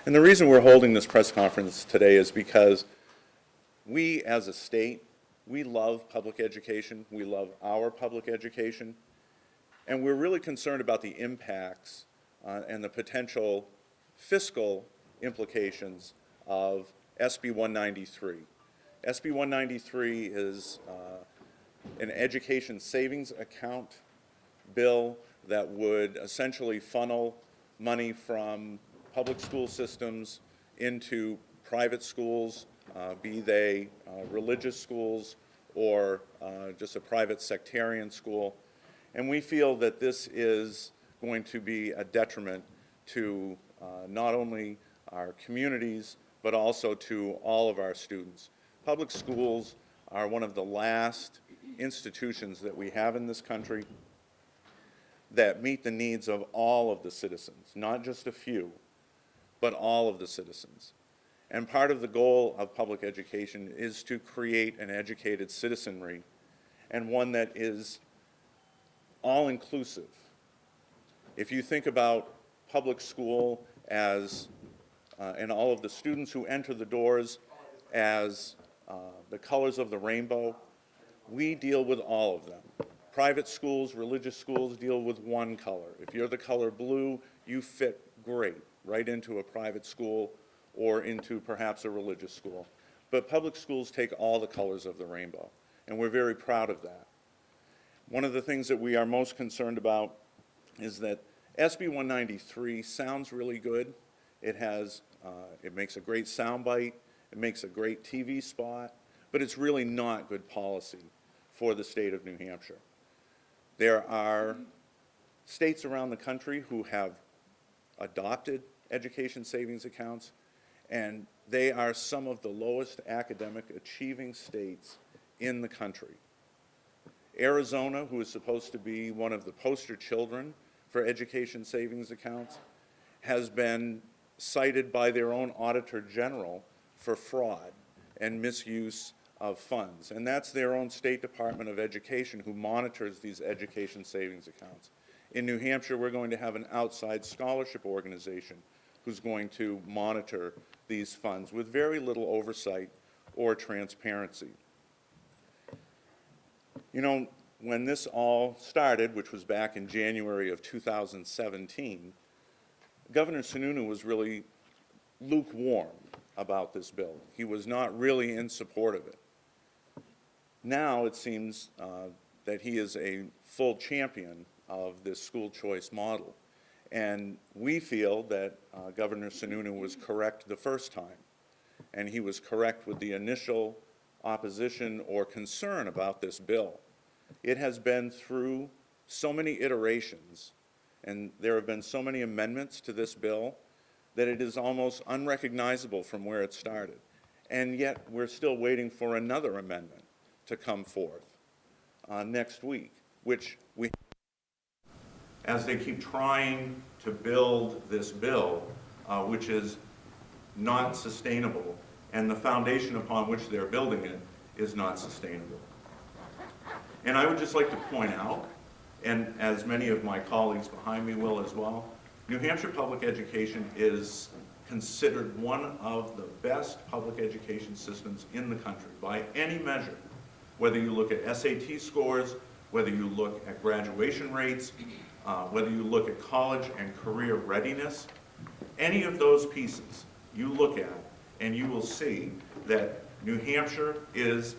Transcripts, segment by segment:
And the reason we're holding this press conference today is because we as a state, we love public education, we love our public education, and we're really concerned about the impacts and the potential fiscal implications of SB 193. SB 193 is an education savings account bill that would essentially funnel money from public school systems into private schools, be they religious schools or just a private sectarian school. And we feel that this is going to be a detriment to not only our communities, but also to all of our students. Public schools are one of the last institutions that we have in this country that meet the needs of all of the citizens, not just a few, but all of the citizens. And part of the goal of public education is to create an educated citizenry, and one that is all-inclusive. If you think about public school as, and all of the students who enter the doors as the colors of the rainbow, we deal with all of them. Private schools, religious schools deal with one color. If you're the color blue, you fit great right into a private school or into perhaps a religious school. But public schools take all the colors of the rainbow, and we're very proud of that. One of the things that we are most concerned about is that SB 193 sounds really good. It makes a great soundbite, it makes a great TV spot, but it's really not good policy for the state of New Hampshire. There are states around the country who have adopted education savings accounts, and they are some of the lowest academic achieving states in the country. Arizona, who is supposed to be one of the poster children for education savings accounts, has been cited by their own Auditor General for fraud and misuse of funds. And that's their own State Department of Education who monitors these education savings accounts. In New Hampshire, we're going to have an outside scholarship organization who's going to monitor these funds with very little oversight or transparency. You know, when this all started, which was back in January of 2017, Governor Sununu was really lukewarm about this bill. He was not really in support of it. Now it seems that he is a full champion of this school choice model. And we feel that Governor Sununu was correct the first time, and he was correct with the initial opposition or concern about this bill. It has been through so many iterations, and there have been so many amendments to this bill that it is almost unrecognizable from where it started. And yet we're still waiting for another amendment to come forth next week, which we, as they keep trying to build this bill, which is not sustainable, and the foundation upon which they're building it is not sustainable. And I would just like to point out, and as many of my colleagues behind me will as well, New Hampshire public education is considered one of the best public education systems in the country by any measure. Whether you look at SAT scores, whether you look at graduation rates, whether you look at college and career readiness, any of those pieces you look at and you will see that New Hampshire is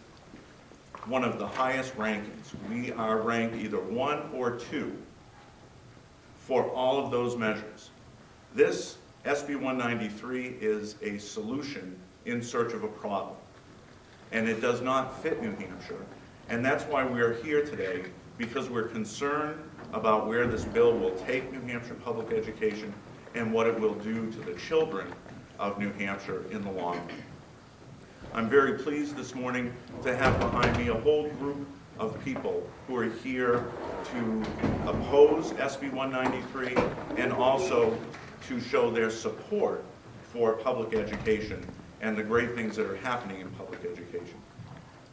one of the highest rankings. We are ranked either 1 or 2 for all of those measures. This SB 193 is a solution in search of a problem, and it does not fit New Hampshire. And that's why we're here today, because we're concerned about where this bill will take New Hampshire public education and what it will do to the children of New Hampshire in the long run. I'm very pleased this morning to have behind me a whole group of people who are here to oppose SB 193 and also to show their support for public education and the great things that are happening in public education.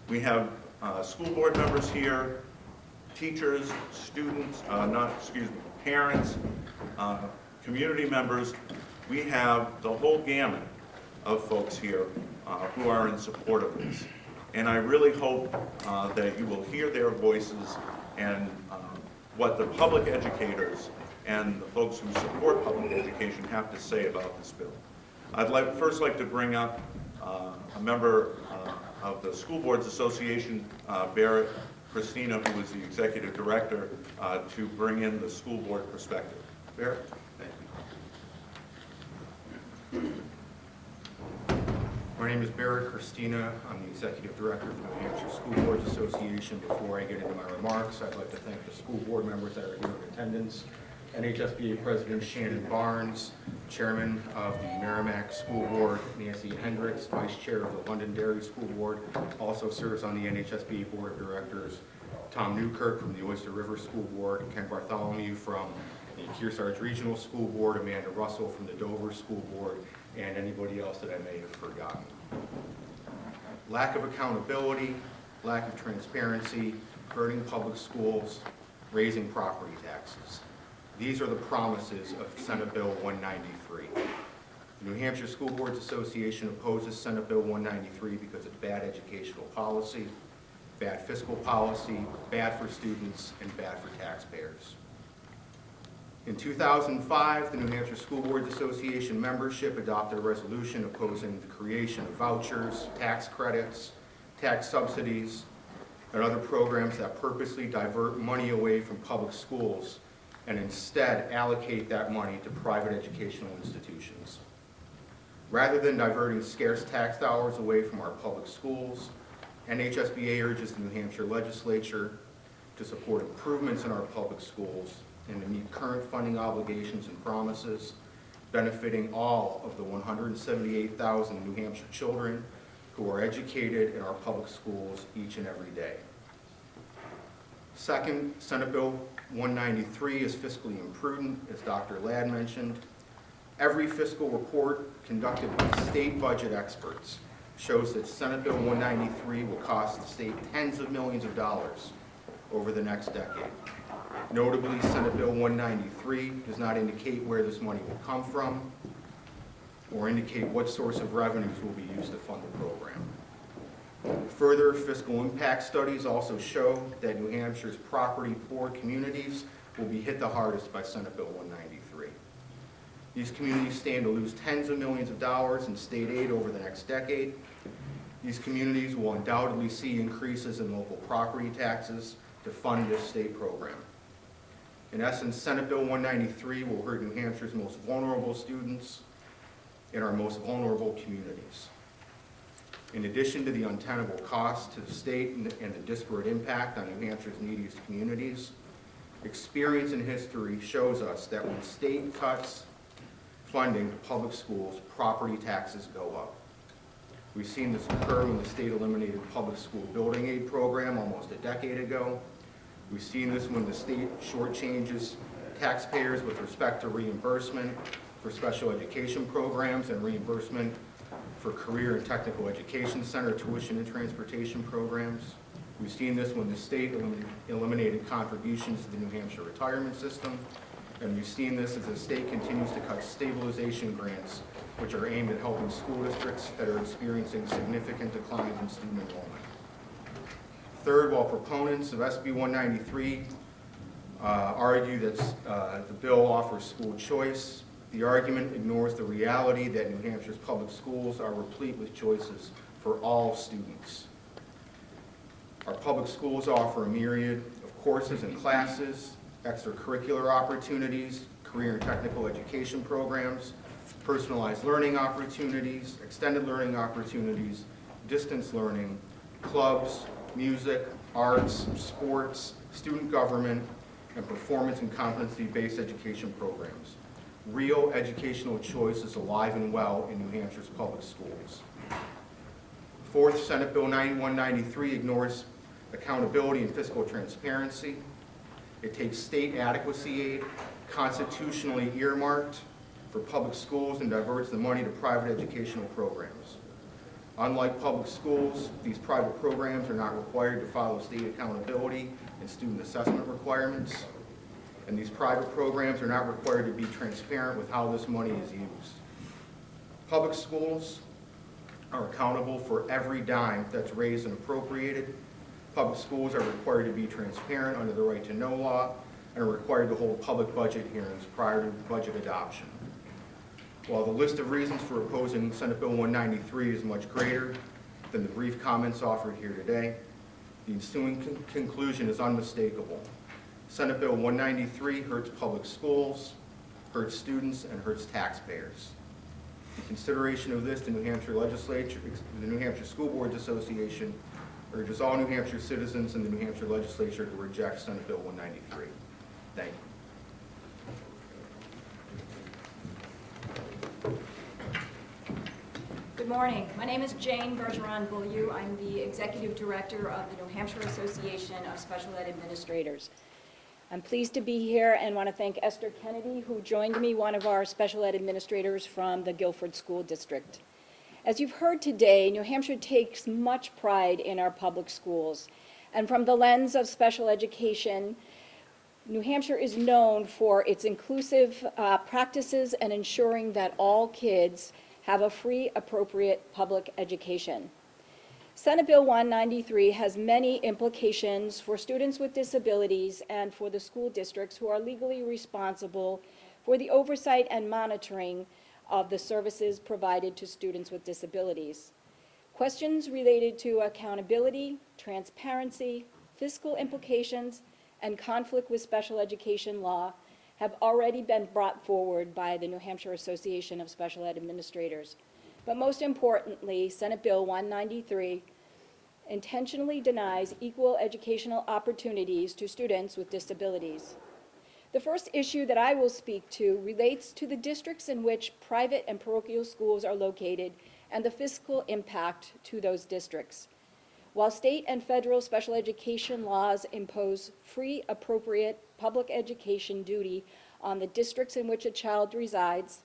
We have school board members here, teachers, students, parents, community members we have the whole gamut of folks here who are in support of this. And I really hope that you will hear their voices and what the public educators and the folks who support public education have to say about this bill. I'd first like to bring up a member of the School Boards Association, Barrett Christina, who is the Executive Director, to bring in the school board perspective. Barrett? Thank you. My name is Barrett Christina. I'm the Executive Director of the New Hampshire School Boards Association. Before I get into my remarks, I'd like to thank the school board members that are here in attendance, NHSBA President Shannon Barnes, Chairman of the Merrimack School Board, Nancy Hendricks, Vice Chair of the Londonderry School Board, also serves on the NHSBA Board of Directors, Tom Newkirk from the Oyster River School Board, Ken Bartholomew from the Kearsarge Regional School Board, Amanda Russell from the Dover School Board, and anybody else that I may have forgotten. Lack of accountability, lack of transparency, hurting public schools, raising property taxes. These are the promises of Senate Bill 193. The New Hampshire School Boards Association opposes Senate Bill 193 because it's bad educational policy, bad fiscal policy, bad for students, and bad for taxpayers. In 2005, the New Hampshire School Boards Association membership adopted a resolution opposing the creation of vouchers, tax credits, tax subsidies, and other programs that purposely divert money away from public schools and instead allocate that money to private educational institutions. Rather than diverting scarce tax dollars away from our public schools, NHSBA urges the New Hampshire legislature to support improvements in our public schools and to meet current funding obligations and promises, benefiting all of the 178,000 New Hampshire children who are educated in our public schools each and every day. Second, Senate Bill 193 is fiscally imprudent, as Dr. Ladd mentioned. Every fiscal report conducted by state budget experts shows that Senate Bill 193 will cost the state tens of millions of dollars over the next decade. Notably, Senate Bill 193 does not indicate where this money will come from or indicate what source of revenues will be used to fund the program. Further fiscal impact studies also show that New Hampshire's property-poor communities will be hit the hardest by Senate Bill 193. These communities stand to lose tens of millions of dollars in state aid over the next decade. These communities will undoubtedly see increases in local property taxes to fund this state program. In essence, Senate Bill 193 will hurt New Hampshire's most vulnerable students in our most vulnerable communities. In addition to the untenable cost to the state and the disparate impact on New Hampshire's neediest communities, experience and history shows us that when state cuts funding to public schools, property taxes go up. We've seen this occur when the state eliminated public school building aid program almost a decade ago. We've seen this when the state shortchanges taxpayers with respect to reimbursement for special education programs and reimbursement for career and technical education center tuition and transportation programs. We've seen this when the state eliminated contributions to the New Hampshire retirement system. And we've seen this as the state continues to cut stabilization grants, which are aimed at helping school districts that are experiencing significant declines in student enrollment. Third, while proponents of SB 193 argue that the bill offers school choice, the argument ignores the reality that New Hampshire's public schools are replete with choices for all students. Our public schools offer a myriad of courses and classes, extracurricular opportunities, career and technical education programs, personalized learning opportunities, extended learning opportunities, distance learning, clubs, music, arts, sports, student government, and performance and competency-based education programs. Real educational choice is alive and well in New Hampshire's public schools. Fourth, Senate Bill 193 ignores accountability and fiscal transparency. It takes state adequacy aid, constitutionally earmarked for public schools, and diverts the money to private educational programs. Unlike public schools, these private programs are not required to follow state accountability and student assessment requirements. And these private programs are not required to be transparent with how this money is used. Public schools are accountable for every dime that's raised and appropriated. Public schools are required to be transparent under the right to know law and are required to hold public budget hearings prior to budget adoption. While the list of reasons for opposing Senate Bill 193 is much greater than the brief comments offered here today, the ensuing conclusion is unmistakable. Senate Bill 193 hurts public schools, hurts students, and hurts taxpayers. In consideration of this, the New Hampshire Legislature, the New Hampshire School Boards Association urges all New Hampshire citizens in the New Hampshire Legislature to reject Senate Bill 193. Thank you. Good morning. My name is Jane Bergeron-Beaulieu. I'm the Executive Director of the New Hampshire Association of Special Ed Administrators. I'm pleased to be here and want to thank Esther Kennedy, who joined me, one of our special ed administrators from the Guilford School District. As you've heard today, New Hampshire takes much pride in our public schools. And from the lens of special education, New Hampshire is known for its inclusive practices and ensuring that all kids have a free, appropriate public education. Senate Bill 193 has many implications for students with disabilities and for the school districts who are legally responsible for the oversight and monitoring of the services provided to students with disabilities. Questions related to accountability, transparency, fiscal implications, and conflict with special education law have already been brought forward by the New Hampshire Association of Special Ed Administrators. But most importantly, Senate Bill 193 intentionally denies equal educational opportunities to students with disabilities. The first issue that I will speak to relates to the districts in which private and parochial schools are located and the fiscal impact to those districts. While state and federal special education laws impose free, appropriate public education duty on the districts in which a child resides,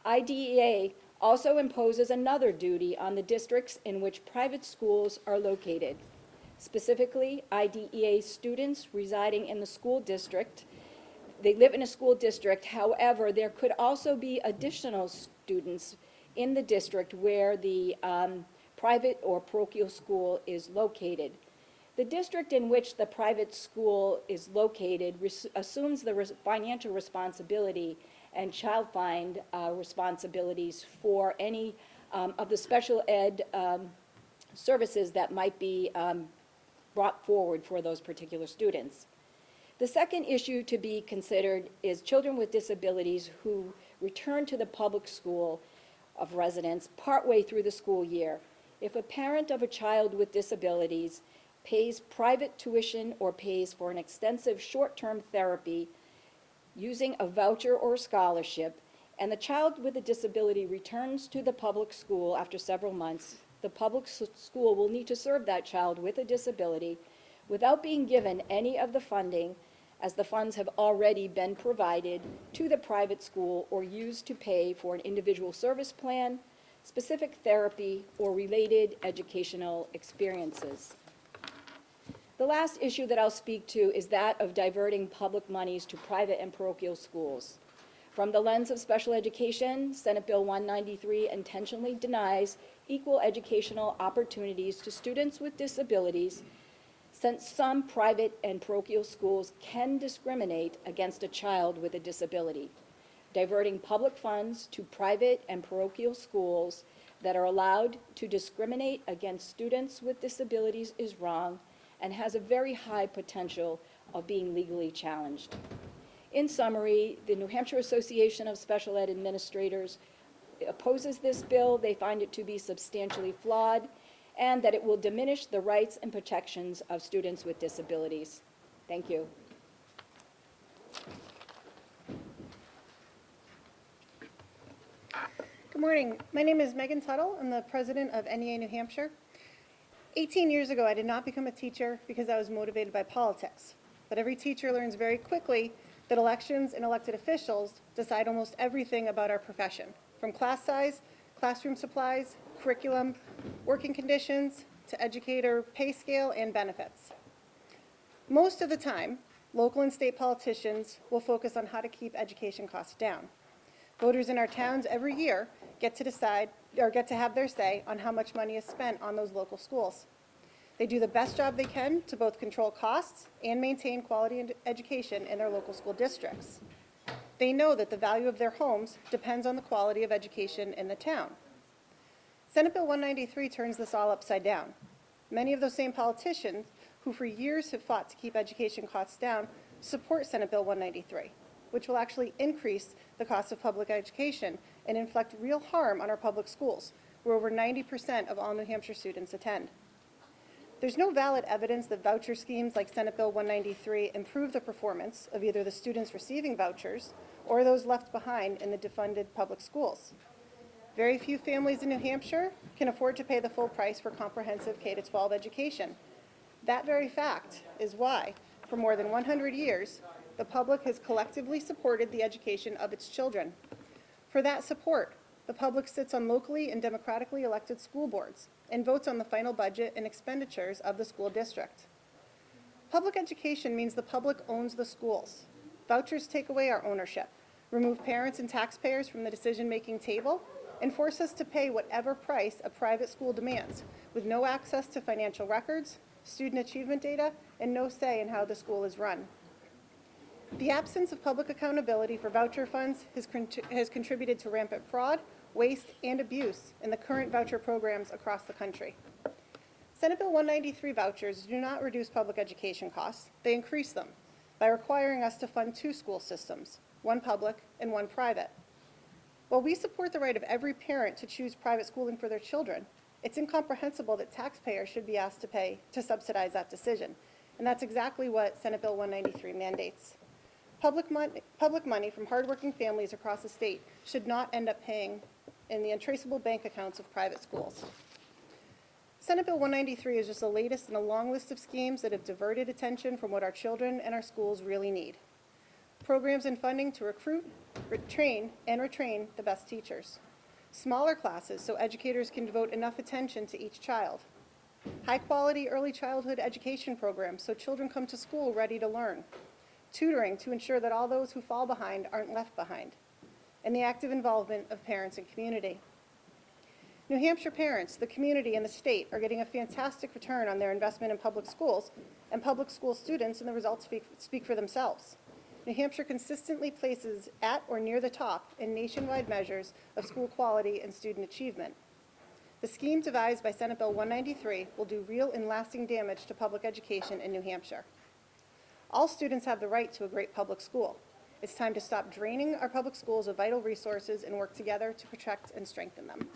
IDEA also imposes another duty on the districts in which private schools are located. Specifically, IDEA students residing in the school district, they live in a school district, however, there could also be additional students in the district where the private or parochial school is located. The district in which the private school is located assumes the financial responsibility and child find responsibilities for any of the special ed services that might be brought forward for those particular students. The second issue to be considered is children with disabilities who return to the public school of residence partway through the school year. If a parent of a child with disabilities pays private tuition or pays for an extensive short-term therapy using a voucher or a scholarship, and the child with a disability returns to the public school after several months, the public school will need to serve that child with a disability without being given any of the funding, as the funds have already been provided to the private school or used to pay for an individual service plan, specific therapy, or related educational experiences. The last issue that I'll speak to is that of diverting public monies to private and parochial schools. From the lens of special education, Senate Bill 193 intentionally denies equal educational opportunities to students with disabilities, since some private and parochial schools can discriminate against a child with a disability. Diverting public funds to private and parochial schools that are allowed to discriminate against students with disabilities is wrong and has a very high potential of being legally challenged. In summary, the New Hampshire Association of Special Ed Administrators opposes this bill. They find it to be substantially flawed and that it will diminish the rights and protections of students with disabilities. Thank you. Good morning. My name is Megan Tuttle. I'm the president of NEA New Hampshire. 18 years ago, I did not become a teacher because I was motivated by politics. But every teacher learns very quickly that elections and elected officials decide almost everything about our profession, from class size, classroom supplies, curriculum, working conditions, to educator pay scale and benefits. Most of the time, local and state politicians will focus on how to keep education costs down. Voters in our towns every year get to decide, or get to have their say on how much money is spent on those local schools. They do the best job they can to both control costs and maintain quality education in their local school districts. They know that the value of their homes depends on the quality of education in the town. Senate Bill 193 turns this all upside down. Many of those same politicians who for years have fought to keep education costs down support Senate Bill 193, which will actually increase the cost of public education and inflict real harm on our public schools, where over 90% of all New Hampshire students attend. There's no valid evidence that voucher schemes like Senate Bill 193 improve the performance of either the students receiving vouchers or those left behind in the defunded public schools. Very few families in New Hampshire can afford to pay the full price for comprehensive K-12 education. That very fact is why, for more than 100 years, the public has collectively supported the education of its children. For that support, the public sits on locally and democratically elected school boards and votes on the final budget and expenditures of the school district. Public education means the public owns the schools. Vouchers take away our ownership, remove parents and taxpayers from the decision-making table, and force us to pay whatever price a private school demands, with no access to financial records, student achievement data, and no say in how the school is run. The absence of public accountability for voucher funds has contributed to rampant fraud, waste, and abuse in the current voucher programs across the country. Senate Bill 193 vouchers do not reduce public education costs, they increase them by requiring us to fund two school systems, one public and one private. While we support the right of every parent to choose private schooling for their children, it's incomprehensible that taxpayers should be asked to pay to subsidize that decision. And that's exactly what Senate Bill 193 mandates. Public money from hardworking families across the state should not end up paying in the untraceable bank accounts of private schools. Senate Bill 193 is just the latest in a long list of schemes that have diverted attention from what our children and our schools really need. Programs and funding to recruit, retrain, and retrain the best teachers. Smaller classes so educators can devote enough attention to each child. High-quality early childhood education programs so children come to school ready to learn. Tutoring to ensure that all those who fall behind aren't left behind. And the active involvement of parents and community. New Hampshire parents, the community, and the state are getting a fantastic return on their investment in public schools, and public school students, and the results speak for themselves. New Hampshire consistently places at or near the top in nationwide measures of school quality and student achievement. The scheme devised by Senate Bill 193 will do real and lasting damage to public education in New Hampshire. All students have the right to a great public school. It's time to stop draining our public schools of vital resources and work together to protect and strengthen them.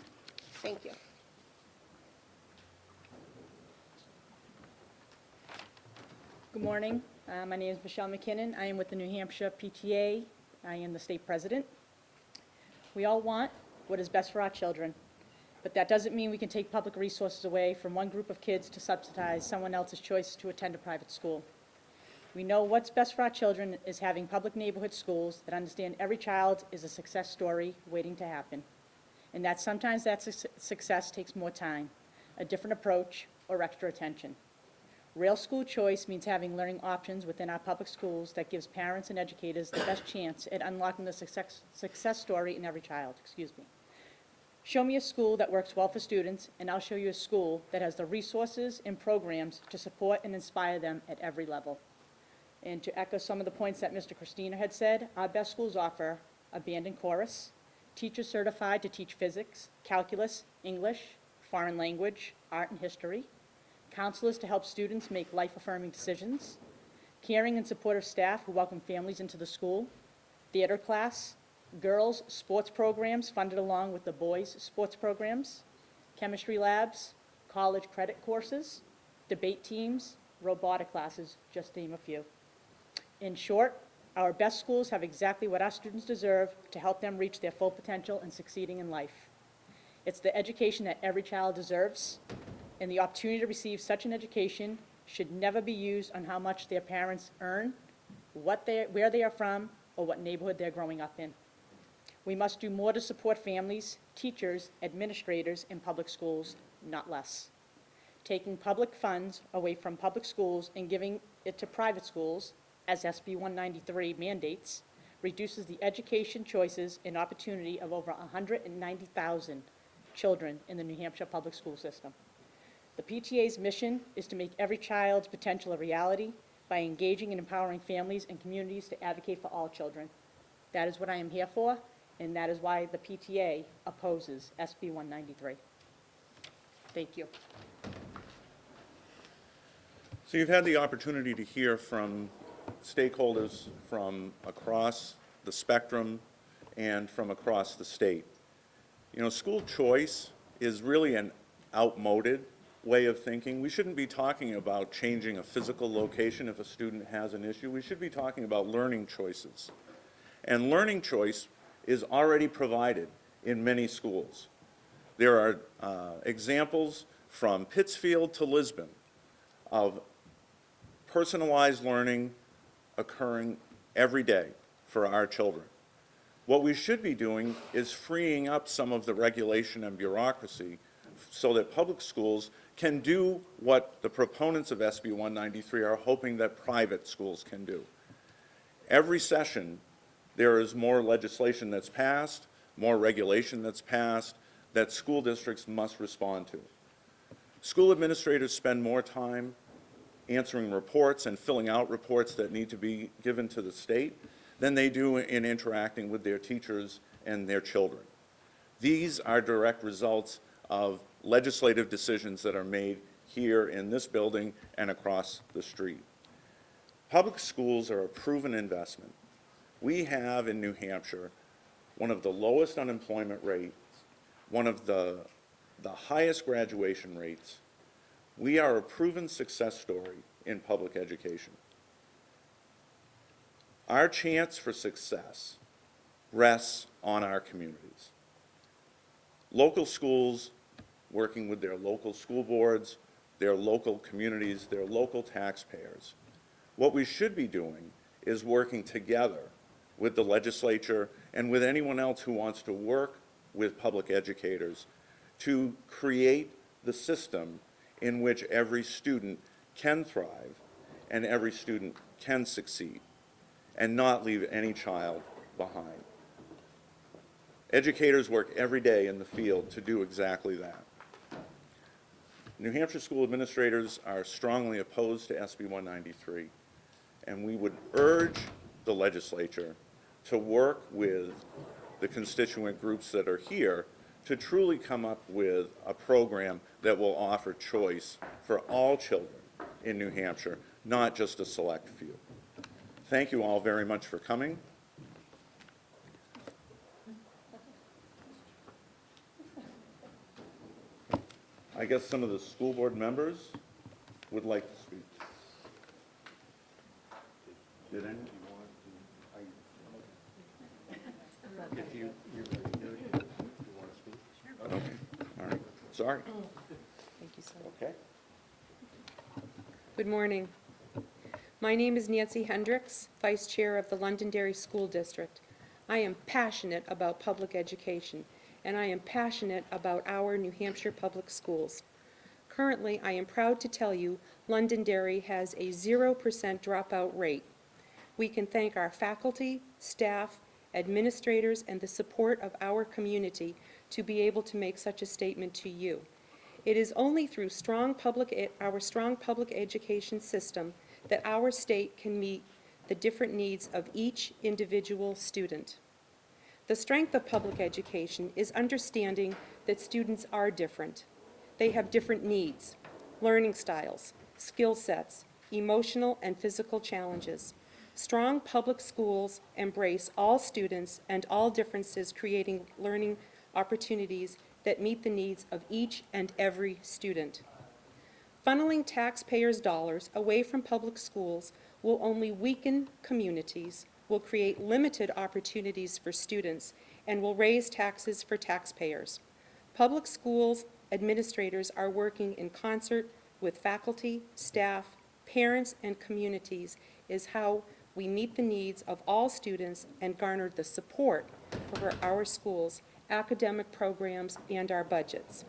Thank you. Good morning. My name is Michelle McKinnon. I am with the New Hampshire PTA. I am the state president. We all want what is best for our children, but that doesn't mean we can take public resources away from one group of kids to subsidize someone else's choice to attend a private school. We know what's best for our children is having public neighborhood schools that understand every child is a success story waiting to happen, and that sometimes that success takes more time, a different approach, or extra attention. Real school choice means having learning options within our public schools that gives parents and educators the best chance at unlocking the success story in every child. Show me a school that works well for students, and I'll show you a school that has the resources and programs to support and inspire them at every level. And to echo some of the points that Mr. Christina had said, our best schools offer a band and chorus, teachers certified to teach physics, calculus, English, foreign language, art, and history, counselors to help students make life-affirming decisions, caring and supportive staff who welcome families into the school, theater class, girls' sports programs funded along with the boys' sports programs, chemistry labs, college credit courses, debate teams, robotic classes, just to name a few. In short, our best schools have exactly what our students deserve to help them reach their full potential and succeeding in life. It's the education that every child deserves, and the opportunity to receive such an education should never be used on how much their parents earn, where they are from, or what neighborhood they're growing up in. We must do more to support families, teachers, administrators in public schools, not less. Taking public funds away from public schools and giving it to private schools, as SB 193 mandates, reduces the education choices and opportunity of over 190,000 children in the New Hampshire public school system. The PTA's mission is to make every child's potential a reality by engaging and empowering families and communities to advocate for all children. That is what I am here for, and that is why the PTA opposes SB 193. Thank you. So you've had the opportunity to hear from stakeholders from across the spectrum and from across the state. You know, school choice is really an outmoded way of thinking. We shouldn't be talking about changing a physical location if a student has an issue. We should be talking about learning choices. And learning choice is already provided in many schools. There are examples from Pittsfield to Lisbon of personalized learning occurring every day for our children. What we should be doing is freeing up some of the regulation and bureaucracy so that public schools can do what the proponents of SB 193 are hoping that private schools can do. Every session, there is more legislation that's passed, more regulation that's passed, that school districts must respond to. School administrators spend more time answering reports and filling out reports that need to be given to the state than they do in interacting with their teachers and their children. These are direct results of legislative decisions that are made here in this building and across the street. Public schools are a proven investment. We have in New Hampshire one of the lowest unemployment rates, one of the highest graduation rates. We are a proven success story in public education. Our chance for success rests on our communities. Local schools working with their local school boards, their local communities, their local taxpayers. What we should be doing is working together with the legislature and with anyone else who wants to work with public educators to create the system in which every student can thrive and every student can succeed and not leave any child behind. Educators work every day in the field to do exactly that. New Hampshire school administrators are strongly opposed to SB 193, and we would urge the legislature to work with the constituent groups that are here to truly come up with a program that will offer choice for all children in New Hampshire, not just a select few. Thank you all very much for coming. I guess some of the school board members would like to speak. Did any? If you really do it, you want to speak? Okay, all right. Sorry. Thank you, sir. Okay. Good morning. My name is Nancy Hendricks, Vice Chair of the Londonderry School District. I am passionate about public education, and I am passionate about our New Hampshire public schools. Currently, I am proud to tell you Londonderry has a 0% dropout rate. We can thank our faculty, staff, administrators, and the support of our community to be able to make such a statement to you. It is only through our strong public education system that our state can meet the different needs of each individual student. The strength of public education is understanding that students are different. They have different needs, learning styles, skill sets, emotional and physical challenges. Strong public schools embrace all students and all differences, creating learning opportunities that meet the needs of each and every student. Funneling taxpayers' dollars away from public schools will only weaken communities, will create limited opportunities for students, and will raise taxes for taxpayers. Public schools administrators are working in concert with faculty, staff, parents, and communities is how we meet the needs of all students and garner the support for our schools, academic programs, and our budgets.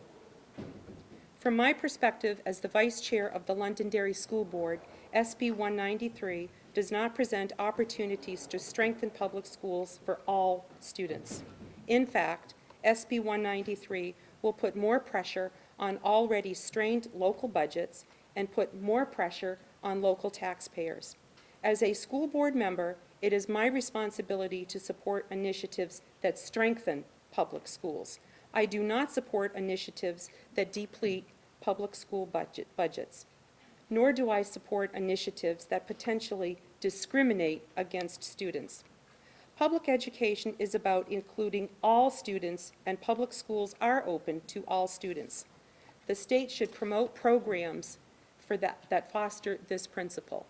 From my perspective as the Vice Chair of the Londonderry School Board, SB 193 does not present opportunities to strengthen public schools for all students. In fact, SB 193 will put more pressure on already strained local budgets and put more pressure on local taxpayers. As a school board member, it is my responsibility to support initiatives that strengthen public schools. I do not support initiatives that deplete public school budgets, nor do I support initiatives that potentially discriminate against students. Public education is about including all students, and public schools are open to all students. The state should promote programs for that foster this principle.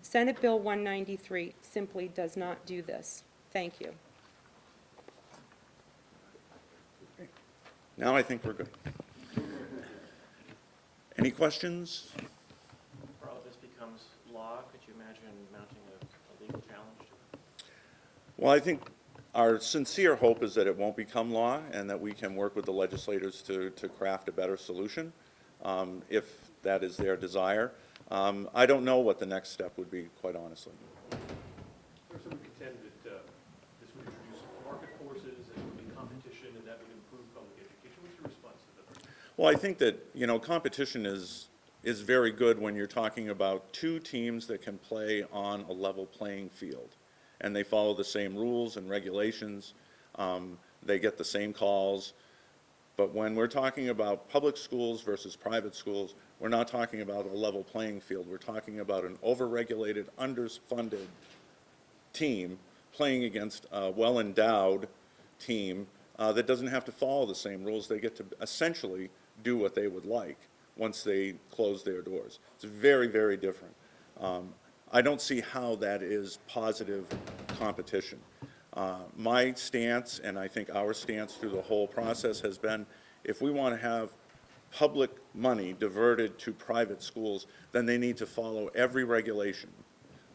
Senate Bill 193 simply does not do this. Thank you. Now I think we're good. Any questions? Carl, if this becomes law, could you imagine mounting a legal challenge to it? Well, I think our sincere hope is that it won't become law and that we can work with the legislators to craft a better solution, if that is their desire. I don't know what the next step would be, quite honestly. There's some contend that this would introduce market forces and would be competition, and that would improve public education. What's your response to that? Well, I think that, you know, competition is very good when you're talking about two teams that can play on a level playing field, and they follow the same rules and regulations. They get the same calls. But when we're talking about public schools versus private schools, we're not talking about a level playing field. We're talking about an overregulated, underfunded team playing against a well-endowed team that doesn't have to follow the same rules. They get to essentially do what they would like once they close their doors. It's very, very different. I don't see how that is positive competition. My stance, and I think our stance through the whole process, has been if we want to have public money diverted to private schools, then they need to follow every regulation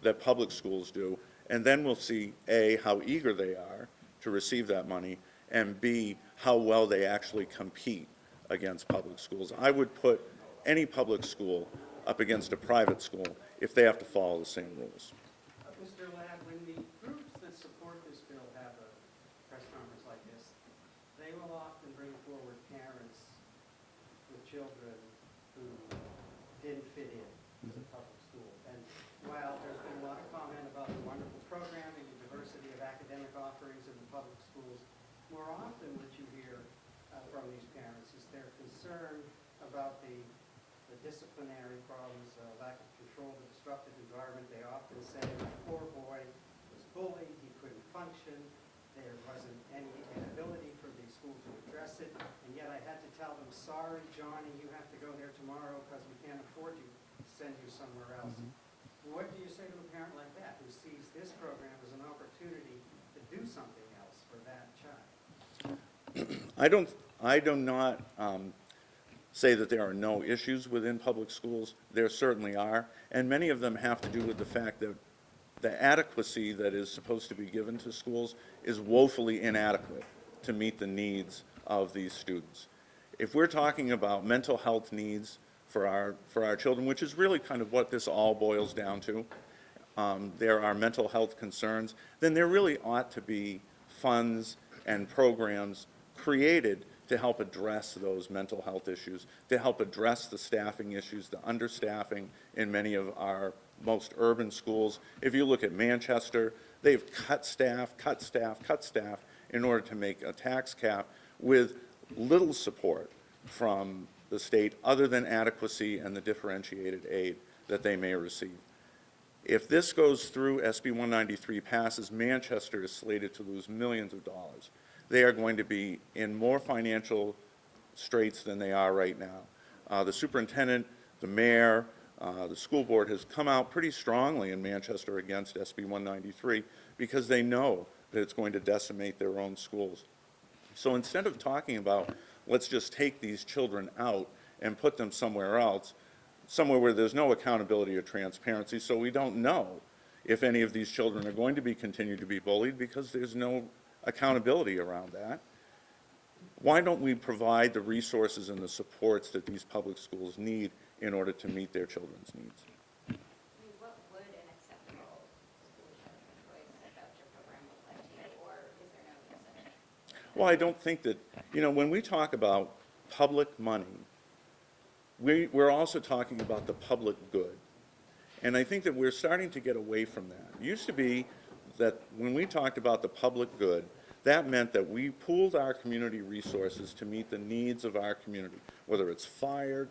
that public schools do, and then we'll see, A, how eager they are to receive that money, and B, how well they actually compete against public schools. I would put any public school up against a private school if they have to follow the same rules. Mr. Ladd, when the groups that support this bill have a press conference like this, they will often bring forward parents with children who didn't fit in to the public school. And while there's been a lot of comment about the wonderful programming and diversity of academic offerings in the public schools, more often what you hear from these parents is their concern about the disciplinary problems, lack of control, the disruptive environment. They often say, my poor boy was bullied, he couldn't function, there wasn't any ability for the school to address it, and yet I had to tell them, sorry, Johnny, you have to go there tomorrow because we can't afford to send you somewhere else. What do you say to a parent like that who sees this program as an opportunity to do something else for that child? I do not say that there are no issues within public schools. There certainly are, and many of them have to do with the fact that the adequacy that is supposed to be given to schools is woefully inadequate to meet the needs of these students. If we're talking about mental health needs for our children, which is really kind of what this all boils down to, there are mental health concerns, then there really ought to be funds and programs created to help address those mental health issues, to help address the staffing issues, the understaffing in many of our most urban schools. If you look at Manchester, they've cut staff in order to make a tax cap with little support from the state other than adequacy and the differentiated aid that they may receive. If this goes through, SB 193 passes, Manchester is slated to lose millions of dollars. They are going to be in more financial straits than they are right now. The superintendent, the mayor, the school board has come out pretty strongly in Manchester against SB 193 because they know that it's going to decimate their own schools. So instead of talking about, let's just take these children out and put them somewhere else, somewhere where there's no accountability or transparency, so we don't know if any of these children are going to be continued to be bullied because there's no accountability around that. Why don't we provide the resources and the supports that these public schools need in order to meet their children's needs? What would an acceptable Well, I don't think that, when we talk about public money, we're also talking about the public good. And I think that we're starting to get away from that. It used to be that when we talked about the public good, that meant that we pooled our community resources to meet the needs of our community, whether it's fire,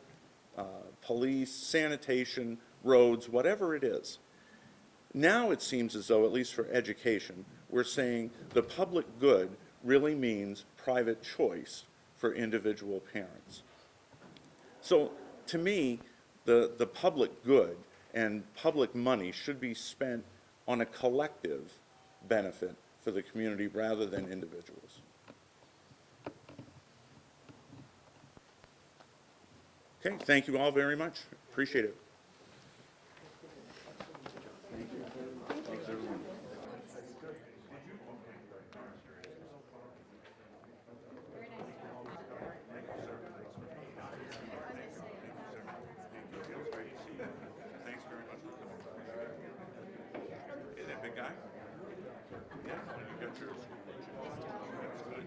police, sanitation, roads, whatever it is. Now it seems as though, at least for education, we're saying the public good really means private choice for individual parents. So to me, the public good and public money should be spent on a collective benefit for the community rather than individuals. Okay, thank you all very much. Appreciate it. Thanks very much for coming. Hey, that big guy? Yeah, you got yours. That's good.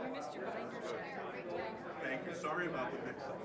We missed your binder check. Thank you. Sorry about the mix-up.